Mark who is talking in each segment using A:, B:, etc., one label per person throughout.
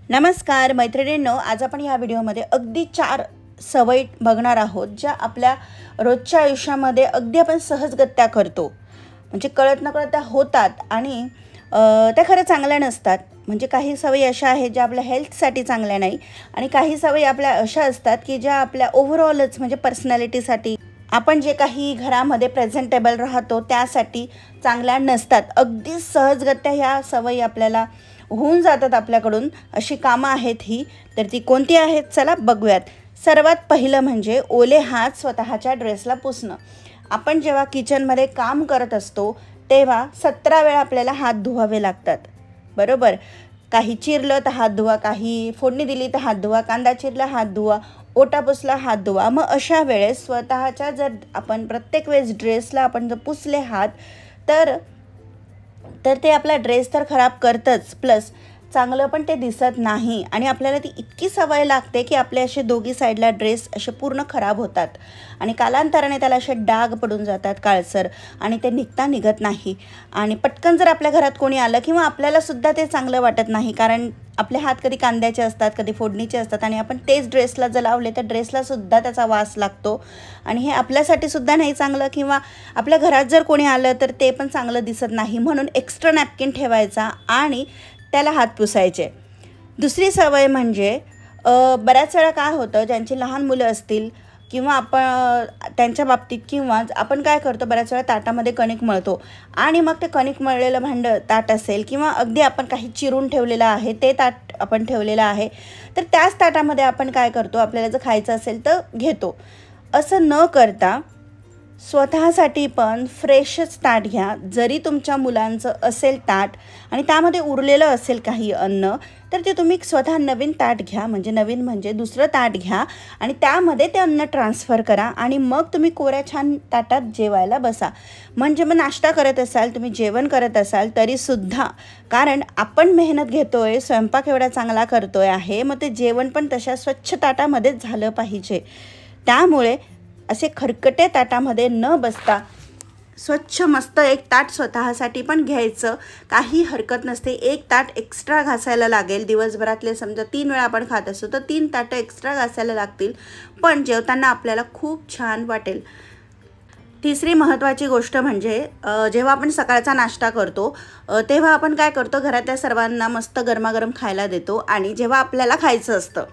A: नमस्कार मैत्रिणींनो, आज आपण या व्हिडिओमध्ये अगदी 4 सवयी बघणार आहोत ज्या आपल्या रोजच्या आयुष्यामध्ये अगदी आपण सहजगत्या करतो, म्हणजे कळत नकळत त्या होतात आणि त्या खरं चांगल्या नसतात. म्हणजे काही सवयी अशा आहेत ज्या आपल्या हेल्थसाठी चांगल्या नाही आणि काही सवयी आपल्या अशा असतात की ज्या आपल्या ओव्हरऑलच म्हणजे पर्सनॅलिटीसाठी, आपण जे काही घरामध्ये प्रेझेंटेबल राहतो त्यासाठी चांगल्या नसतात. अगदी सहजगत्या ह्या सवयी आपल्याला होऊन जातात आपल्याकडून. अशी कामं आहेत ही, तर ती कोणती आहेत चला बघूयात. सर्वात पहिलं म्हणजे ओले हात स्वतःच्या ड्रेसला पुसणं. आपण जेव्हा किचनमध्ये काम करत असतो तेव्हा 17 वेळा आपल्याला हात धुवावे लागतात, बरोबर. काही चिरलं तर हात धुवा, काही फोडणी दिली तर हात धुवा, कांदा चिरला हात धुवा, ओटा पुसला हात धुवा. मग अशा वेळेस स्वतःच्या जर आपण प्रत्येक वेळेस ड्रेसला आपण जर पुसले हात तर ते आपला ड्रेस तर खराब करतंच, प्लस चांगलं पण ते दिसत नाही आणि आपल्याला ती इतकी सवय लागते की आपले असे दोघी साईडला ड्रेस असे पूर्ण खराब होतात आणि कालांतराने त्याला असे डाग पडून जातात काळसर आणि ते निघत नाही. आणि पटकन जर आपल्या घरात कोणी आलं किंवा आपल्यालासुद्धा ते चांगलं वाटत नाही, कारण आपले हात कधी कांद्याचे असतात कधी फोडणीचे असतात आणि आपण तेच ड्रेसला जर लावले तर ड्रेसलासुद्धा त्याचा वास लागतो आणि हे आपल्यासाठी सुद्धा नाही चांगलं, किंवा आपल्या घरात जर कोणी आलं तर ते पण चांगलं दिसत नाही. म्हणून एक्स्ट्रा नॅपकिन ठेवायचा आणि त्याला हात पुसायचे. दुसरी सवय म्हणजे बऱ्याच वेळा काय होतं, ज्यांची लहान मुलं असतील किंवा आपण त्यांच्या बाबतीत, किंवा आपण काय करतो बऱ्याच वेळा ताटामध्ये कणिक मळतो आणि मग ते कणिक मळलेलं ताट असेल किंवा अगदी आपण काही चिरून ठेवलेलं आहे ते ताट आपण ठेवलेलं आहे, तर त्याच ताटामध्ये आपण काय करतो, आपल्याला जर खायचं असेल तर घेतो. असं न करता स्वतःसाठी पण फ्रेशच ताट घ्या. जरी तुमच्या मुलांचं असेल ताट आणि त्यामध्ये उरलेलं असेल काही अन्न, तर ते तुम्ही स्वतः नवीन ताट घ्या, म्हणजे दुसरं ताट घ्या आणि त्यामध्ये ते अन्न ट्रान्सफर करा आणि मग तुम्ही कोऱ्या छान ताटात जेवायला बसा. म्हणजे मग नाश्ता करत असाल, तुम्ही जेवण करत असाल तरीसुद्धा, कारण आपण मेहनत घेतोय, स्वयंपाक एवढा चांगला करतोय आहे, मग ते जेवण पण तशा स्वच्छ ताटामध्येच झालं पाहिजे. त्यामुळे असे खरकटे ताटामध्ये न बसता स्वच्छ मस्त एक ताट स्वतःसाठी पण घ्यायचं, काही हरकत नसते. एक ताट एक्स्ट्रा घासायला लागेल दिवसभरातले, समजा 3 वेळा आपण खात असतो तर 3 ताटं एक्स्ट्रा घासायला लागतील, पण जेवताना आपल्याला खूप छान वाटेल. तिसरी महत्त्वाची गोष्ट म्हणजे जेव्हा आपण सकाळचा नाश्ता करतो तेव्हा आपण काय करतो, घरातल्या सर्वांना मस्त गरमागरम खायला देतो आणि जेव्हा आपल्याला खायचं असतं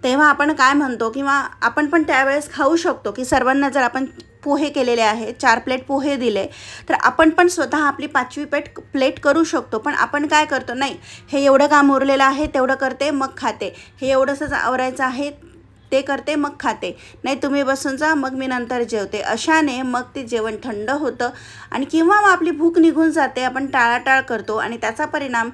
A: तेव्हा आपण काय म्हणतो, किंवा आपण पण त्यावेळेस खाऊ शकतो की सर्वांना जर आपण पोहे केलेले आहे, 4 प्लेट पोहे दिले तर आपण पण स्वतः आपली 5वी प्लेट करू शकतो. पण आपण काय करतो, नाही हे एवढं काम उरलेलं आहे तेवढं करते मग खाते, हे एवढंसंच आवरायचं आहे ते करते मग खाते, नाही तुम्ही बसून जा मग मी नंतर जेवते. अशाने मग ते जेवण थंड होतं आणि किंवा मग आपली भूक निघून जाते, आपण टाळाटाळ करतो आणि त्याचा परिणाम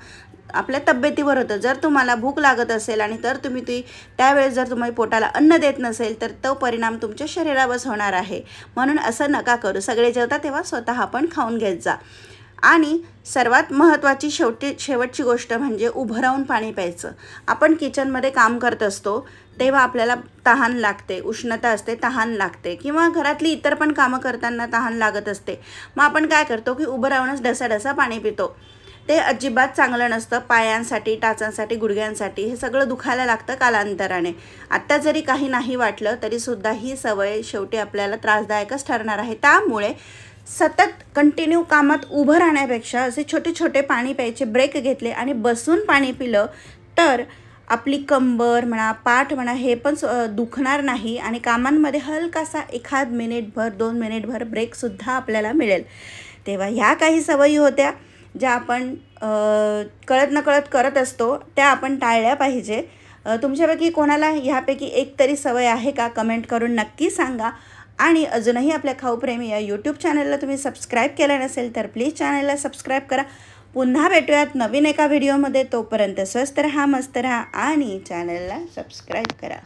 A: आपल्या तब्येतीवर होतं. जर तुम्हाला भूक लागत असेल आणि तर तुम्ही त्यावेळेस जर तुम्ही पोटाला अन्न देत नसेल तर तो परिणाम तुमच्या शरीरावर होणार आहे. म्हणून असं नका करू. सगळे जेवता तेव्हा स्वतः पण खाऊन घेत जा. आणि सर्वात महत्त्वाची शेवटची गोष्ट म्हणजे उभं राहून पाणी प्यायचं. आपण किचनमध्ये काम करत असतो तेव्हा आपल्याला तहान लागते, उष्णता असते, तहान लागते, किंवा घरातली इतर पण कामं करताना तहान लागत असते. मग आपण काय करतो की उभं राहूनच ढसाढसा पाणी पितो. ते अजिबात चांगलं नसतं. पायांसाठी, टाचांसाठी, गुडघ्यांसाठी हे सगळं दुखायला लागतं कालांतराने. आत्ता जरी काही नाही वाटलं तरीसुद्धा ही सवय शेवटी आपल्याला त्रासदायकच ठरणार आहे. त्यामुळे सतत कंटिन्यू कामात उभं राहण्यापेक्षा असे छोटे छोटे पाणी प्यायचे ब्रेक घेतले आणि बसून पाणी पिलं तर आपली कंबर म्हणा, पाठ म्हणा हे पण दुखणार नाही आणि कामांमध्ये हलकासा 1 मिनिटभर 2 मिनिटभर ब्रेकसुद्धा आपल्याला मिळेल. तेव्हा ह्या काही सवयी होत्या ज्या आपण कळत नकळत करत असतो, त्या आपण टाळल्या पाहिजे. तुमच्यापैकी कोणाला ह्यापैकी एक तरी सवय आहे का, कमेंट करून नक्की सांगा. आणि अजूनही आपल्या खाऊप्रेमी या यूट्यूब चॅनलला तुम्ही सबस्क्राईब केलं नसेल तर प्लीज चॅनलला सबस्क्राईब करा. पुन्हा भेटूयात नवीन एका व्हिडिओमध्ये. तोपर्यंत स्वस्त रहा, मस्त रहा आणि चॅनलला सबस्क्राईब करा.